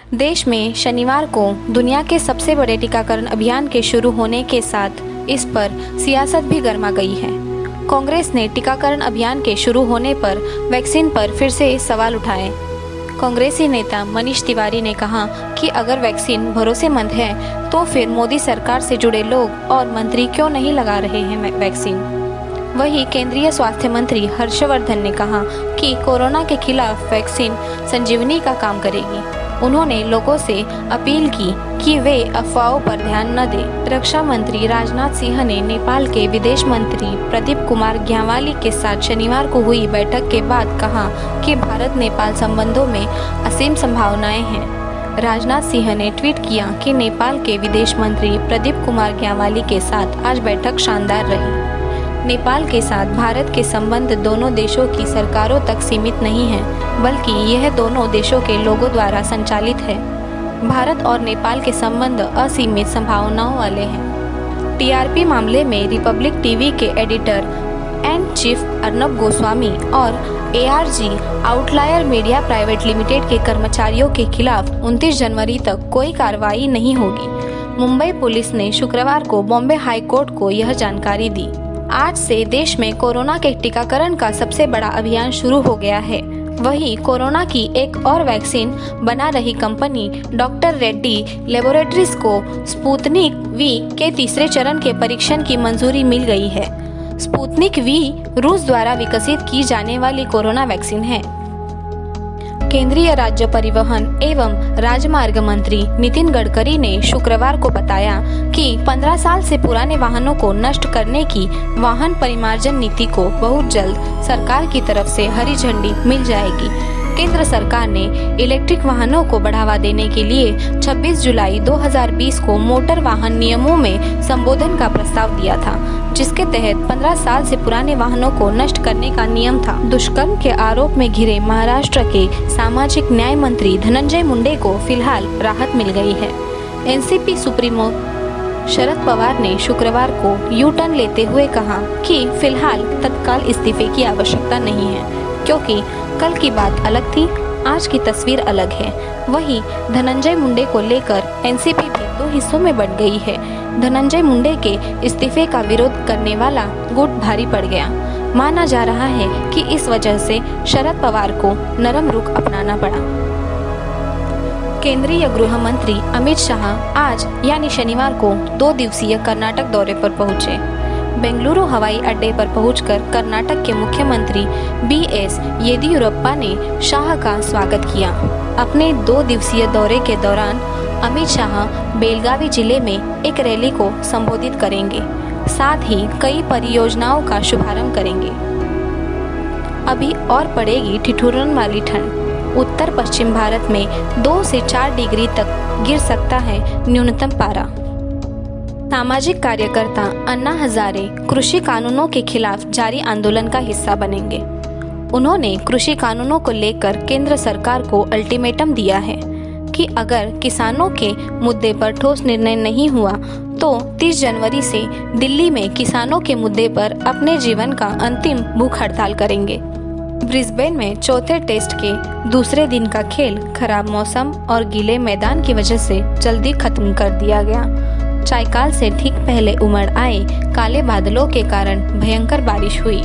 देश में शनिवार को दुनिया के सबसे बड़े टीकाकरण अभियान के शुरू होने के साथ इस पर सियासत भी गर्मा गई है। कांग्रेस ने टीकाकरण अभियान के शुरू होने पर वैक्सीन पर फिर से सवाल उठाए। कांग्रेसी नेता मनीष तिवारी ने कहा कि अगर वैक्सीन भरोसेमंद है तो फिर मोदी सरकार से जुड़े लोग और मंत्री क्यों नहीं लगा रहे हैं वैक्सीन। वहीं केंद्रीय स्वास्थ्य मंत्री हर्षवर्धन ने कहा कि कोरोना के खिलाफ वैक्सीन संजीवनी का काम करेगी। उन्होंने लोगों से अपील की कि वे अफवाहों पर ध्यान न दें। रक्षा मंत्री राजनाथ सिंह ने नेपाल के विदेश मंत्री प्रदीप कुमार ग्यावाली के साथ शनिवार को हुई बैठक के बाद कहा कि भारत नेपाल संबंधों में असीम संभावनाएं हैं। राजनाथ सिंह ने ट्वीट किया कि नेपाल के विदेश मंत्री प्रदीप कुमार ग्यावाली के साथ आज बैठक शानदार रही। नेपाल के साथ भारत के संबंध दोनों देशों की सरकारों तक सीमित नहीं है, बल्कि यह दोनों देशों के लोगों द्वारा संचालित है। भारत और नेपाल के संबंध असीमित संभावनाओं वाले हैं। टीआरपी मामले में रिपब्लिक टीवी के editor and chief Arnab Goswami और ARG Outlier Media Private Limited के कर्मचारियों के खिलाफ 29 जनवरी तक कोई कार्रवाई नहीं होगी। मुंबई पुलिस ने शुक्रवार को बॉम्बे हाई कोर्ट को यह जानकारी दी। आज से देश में कोरोना के टीकाकरण का सबसे बड़ा अभियान शुरू हो गया है। वहीं कोरोना की एक और वैक्सीन बना रही कंपनी डॉक्टर रेड्डी लेबोरेटरीज को स्पुतनिक वी के तीसरे चरण के परीक्षण की मंजूरी मिल गई है। स्पुतनिक वी रूस द्वारा विकसित की जाने वाली कोरोना वैक्सीन है। केंद्रीय राज्य परिवहन एवं राजमार्ग मंत्री नितिन गडकरी ने शुक्रवार को बताया कि 15 साल से पुराने वाहनों को नष्ट करने की वाहन परिमार्जन नीति को बहुत जल्द सरकार की तरफ से हरी झंडी मिल जाएगी। केंद्र सरकार ने इलेक्ट्रिक वाहनों को बढ़ावा देने के लिए 26 जुलाई 2020 को मोटर वाहन नियमों में संशोधन का प्रस्ताव दिया था, जिसके तहत 15 साल से पुराने वाहनों को नष्ट करने का नियम था। दुष्कर्म के आरोप में घिरे महाराष्ट्र के सामाजिक न्याय मंत्री धनंजय मुंडे को फिलहाल राहत मिल गई है। एनसीपी सुप्रीमो शरद पवार ने शुक्रवार को यू टर्न लेते हुए कहा कि फिलहाल तत्काल इस्तीफे की आवश्यकता नहीं है, क्योंकि कल की बात अलग थी, आज की तस्वीर अलग है। वहीं धनंजय मुंडे को लेकर एनसीपी भी दो हिस्सों में बंट गई है। धनंजय मुंडे के इस्तीफे का विरोध करने वाला गुट भारी पड़ गया। माना जा रहा है कि इस वजह से शरद पवार को नरम रुख अपनाना पड़ा। केंद्रीय गृह मंत्री अमित शाह आज यानी शनिवार को 2 दिवसीय कर्नाटक दौरे पर पहुंचे। बेंगलुरु हवाई अड्डे पर पहुंचकर कर्नाटक के मुख्यमंत्री बीएस येदियुरप्पा ने शाह का स्वागत किया। अपने 2 दिवसीय दौरे के दौरान अमित शाह बेलगावी जिले में एक रैली को संबोधित करेंगे, साथ ही कई परियोजनाओं का शुभारंभ करेंगे। अभी और पड़ेगी ठिठुरन वाली ठंड। उत्तर पश्चिम भारत में 2 से 4 डिग्री तक गिर सकता है न्यूनतम पारा। सामाजिक कार्यकर्ता अन्ना हजारे कृषि कानूनों के खिलाफ जारी आंदोलन का हिस्सा बनेंगे। उन्होंने कृषि कानूनों को लेकर केंद्र सरकार को अल्टीमेटम दिया है कि अगर किसानों के मुद्दे पर ठोस निर्णय नहीं हुआ तो 30 जनवरी से दिल्ली में किसानों के मुद्दे पर अपने जीवन का अंतिम भूख हड़ताल करेंगे। ब्रिस्बेन में चौथे टेस्ट के दूसरे दिन का खेल खराब मौसम और गीले मैदान की वजह से जल्दी खत्म कर दिया गया। चायकाल से ठीक पहले उमड़ आए काले बादलों के कारण भयंकर बारिश हुई,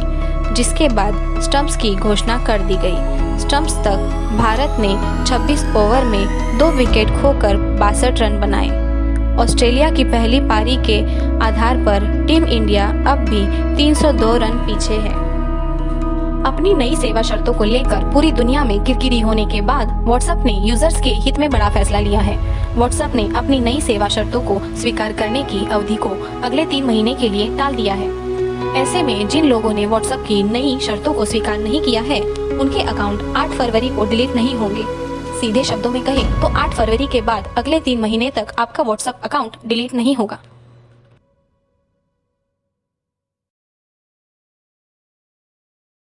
जिसके बाद स्टंप्स की घोषणा कर दी गई। स्टंप्स तक भारत ने 26 ओवर में 2 विकेट खोकर 62 रन बनाए। ऑस्ट्रेलिया की पहली पारी के आधार पर टीम इंडिया अब भी 302 रन पीछे है। अपनी नई सेवा शर्तों को लेकर पूरी दुनिया में किरकिरी होने के बाद व्हाट्सएप ने यूजर्स के हित में बड़ा फैसला लिया है। व्हाट्सएप ने अपनी नई सेवा शर्तों को स्वीकार करने की अवधि को अगले 3 महीने के लिए टाल दिया है। ऐसे में जिन लोगों ने व्हाट्सएप की नई शर्तों को स्वीकार नहीं किया है, उनके अकाउंट 8 फरवरी को डिलीट नहीं होंगे। सीधे शब्दों में कहें तो 8 फरवरी के बाद अगले 3 महीने तक आपका व्हाट्सएप अकाउंट डिलीट नहीं होगा।